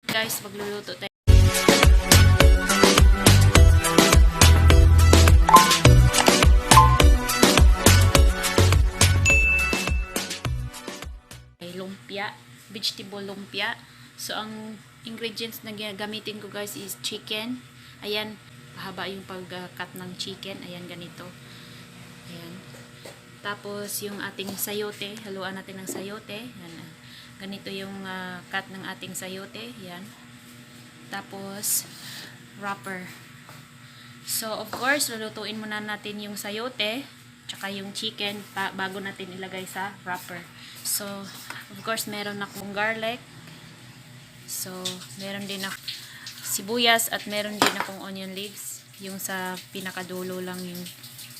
Guys, magluluto tayo. Lumpia, vegetable lumpia. So ang ingredients na gamitin ko guys is chicken. Ayan, pahaba yung pag-cut ng chicken. Ayan, ganito. Ayan. Tapos yung ating sayote, haluan natin ng sayote. Ayan. Ganito yung cut ng ating sayote. Ayan. Tapos wrapper. So of course, lulutuin muna natin yung sayote tsaka yung chicken bago natin ilagay sa wrapper. So of course, meron akong garlic. So meron din ako sibuyas at meron din akong onion leaves. Yung sa pinakadulo lang yung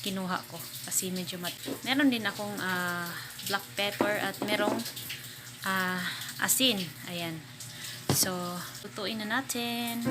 kinuha ko kasi medyo meron din akong black pepper at merong asin. Ayan. So lutuin na natin.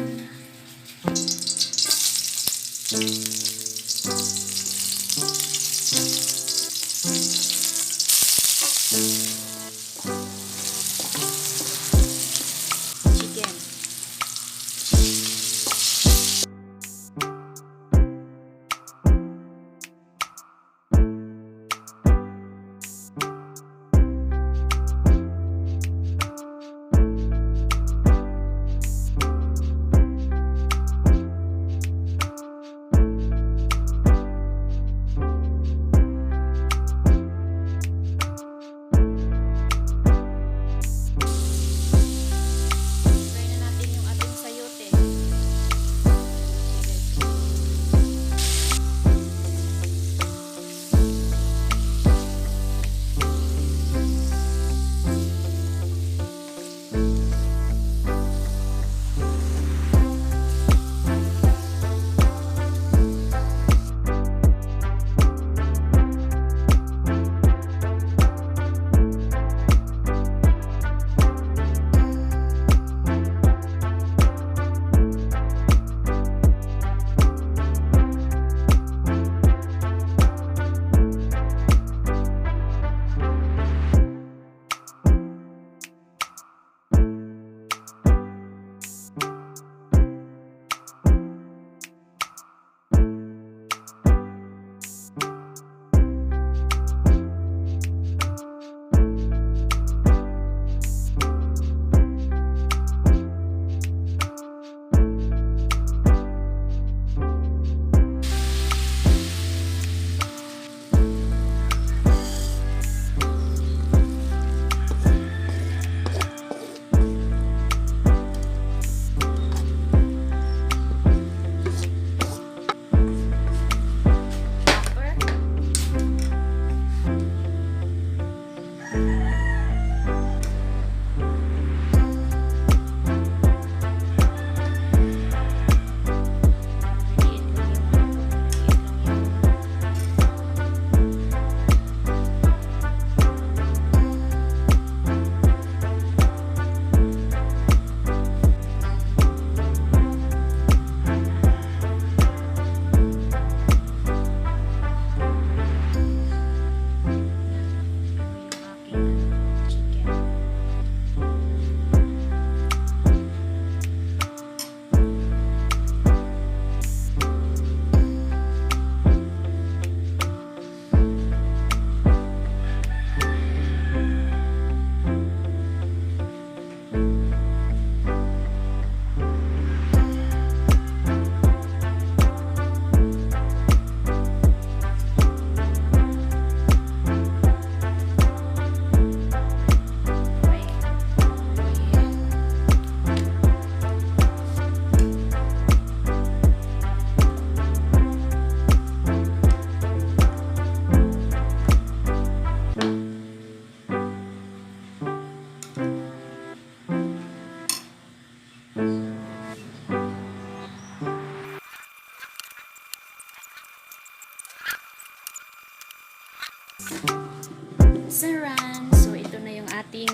Saran. So ito na yung ating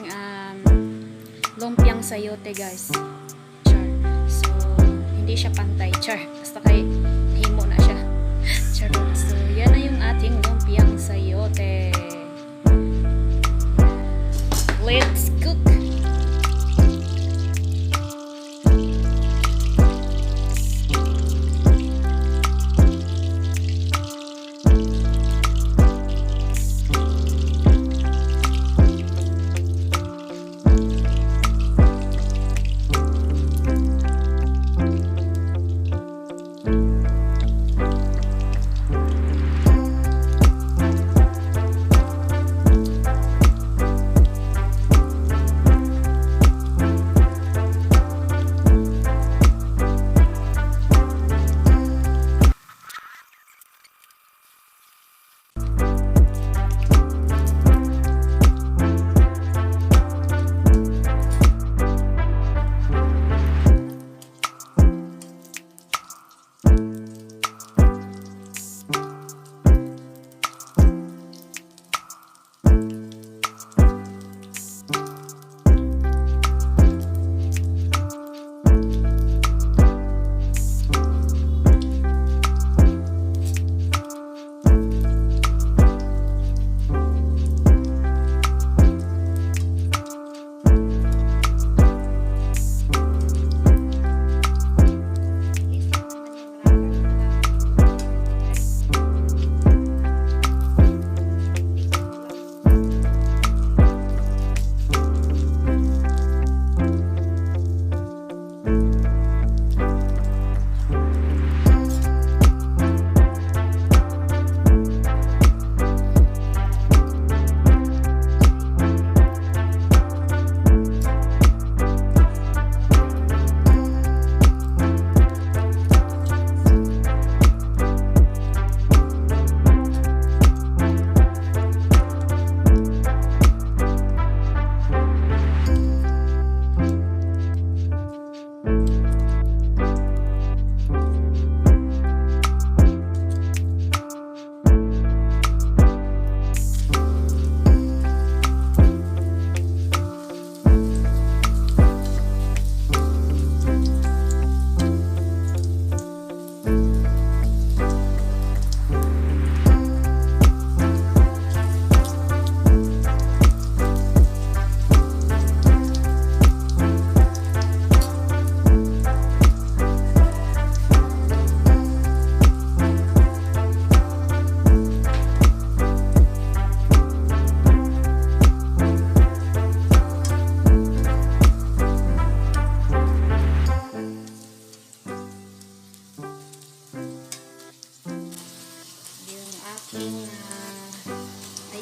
lumpiang sayote guys. Char. So hindi siya pantay. Char. Basta kay himo na siya. Char. So yan na yung ating lumpiang sayote. Let's cook.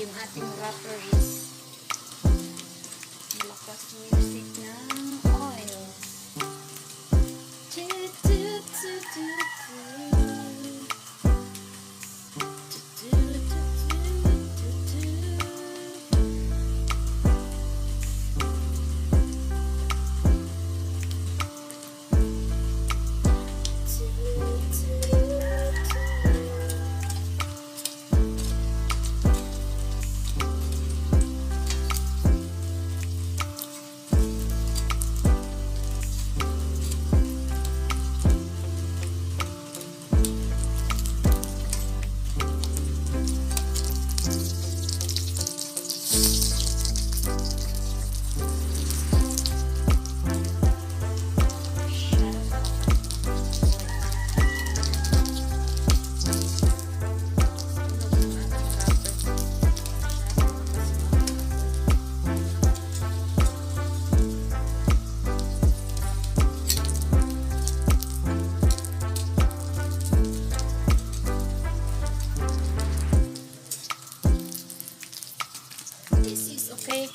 Yung ating wrapper is malakas music ng oil. Okay.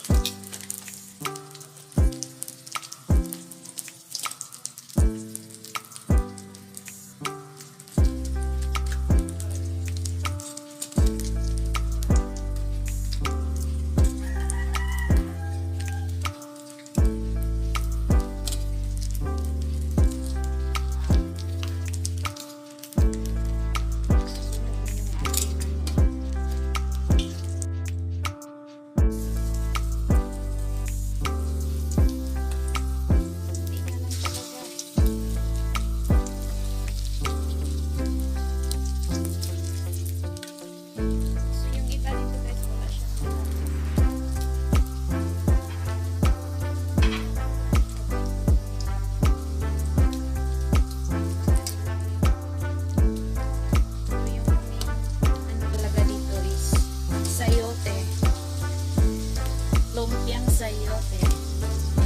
Lumpiang Sayote.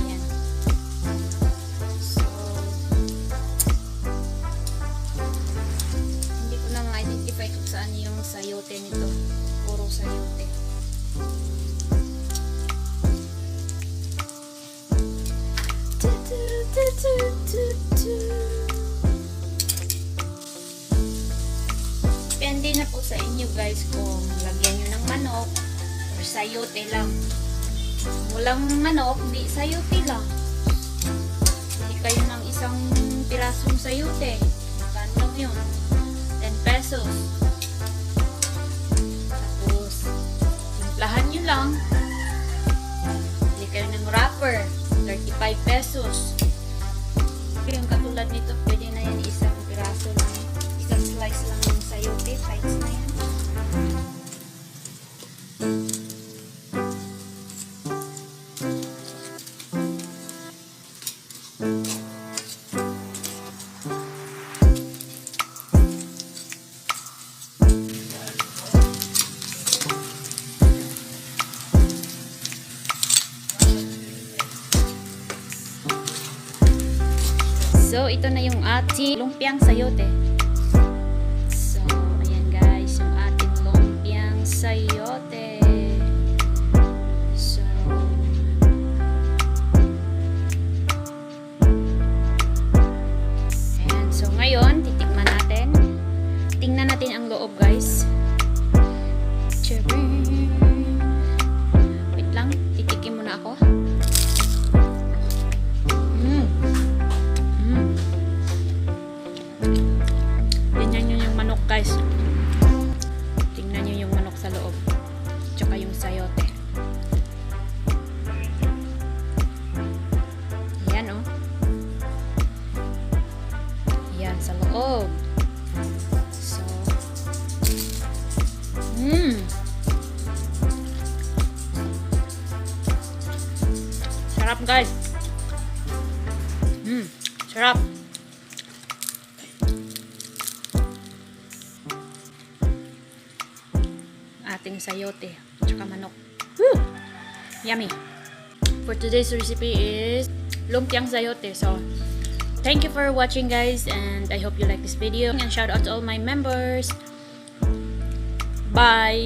Ayan. So, hindi ko na ma-identify kung saan yung sayote nito. Puro sayote. Depende na po sa inyo guys kung lagyan nyo ng manok or sayote lang. Walang manok, di sayote lang. Hindi kayo ng isang pirasong sayote. Magkano lang yun? 10 pesos. Tapos, timplahan nyo lang. Hindi kayo ng wrapper. 35 pesos. Yung katulad nito, pwede na yan isang piraso lang. Isang slice lang ng sayote. Size na yan. So, ito na yung ating lumpiang sayote. So, ayan guys, yung ating lumpiang sayote. So, ayan. So, ngayon, titikman natin. Tingnan natin ang loob guys. Wait lang, titikim muna ako. go. So, sarap guys. Sarap. Ating sayote tsaka manok. Woo! Yummy. For today's recipe is lumpiang sayote. So, thank you for watching guys, and I hope you like this video, and shout out to all my members. Bye.